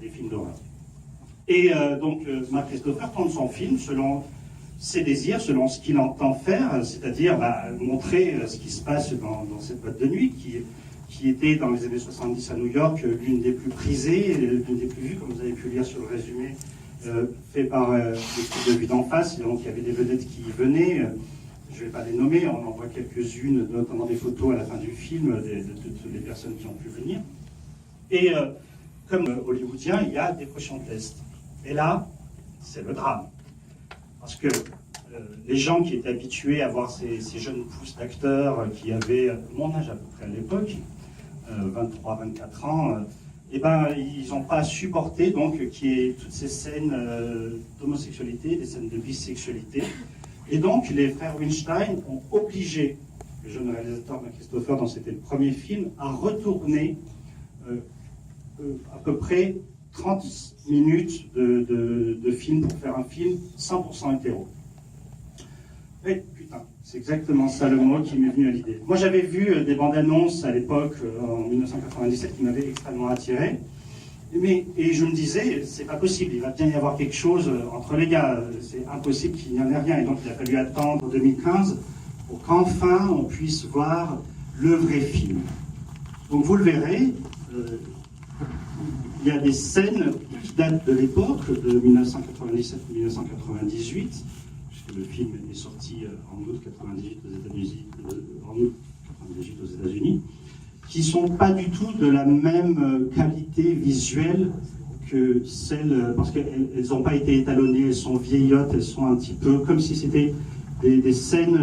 des films d'horreur. Et donc, Mark Christopher tourne son film selon ses désirs, selon ce qu'il entend faire, c'est-à-dire montrer ce qui se passe dans cette boîte de nuit, qui était dans les années 70 à New York l'une des plus prisées, l'une des plus vues, comme vous avez pu lire sur le résumé fait par l'équipe de Vue d'en face. Donc il y avait des vedettes qui y venaient, je ne vais pas les nommer, on en voit quelques-unes, notamment des photos à la fin du film de toutes les personnes qui ont pu venir. Et comme hollywoodien, il y a des prochains tests. Et là, c'est le drame. Parce que les gens qui étaient habitués à voir ces jeunes pousses d'acteurs qui avaient mon âge à peu près à l'époque, 23-24 ans, eh ben, ils n'ont pas supporté donc qu'il y ait toutes ces scènes d'homosexualité, des scènes de bisexualité. Et donc les frères Weinstein ont obligé le jeune réalisateur Mark Christopher, dont c'était le premier film, à retourner à peu près 30 minutes de film pour faire un film 100% hétéro. Et putain, c'est exactement ça le mot qui m'est venu à l'idée. Moi j'avais vu des bandes annonces à l'époque, en 1997, qui m'avaient extrêmement attiré. Et je me disais, c'est pas possible, il va bien y avoir quelque chose entre les gars, c'est impossible qu'il n'y en ait rien. Et donc il a fallu attendre 2015 pour qu'enfin on puisse voir le vrai film. Donc vous le verrez, il y a des scènes qui datent de l'époque, de 1997-1998, puisque le film est sorti en août 1998 aux États-Unis, qui ne sont pas du tout de la même qualité visuelle que celles, parce qu'elles n'ont pas été étalonnées, elles sont vieillottes, elles sont un petit peu comme si c'était des scènes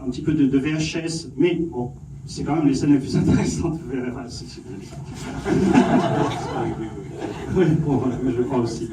un petit peu de VHS, mais bon, c'est quand même les scènes les plus intéressantes. Oui, bon, je crois aussi.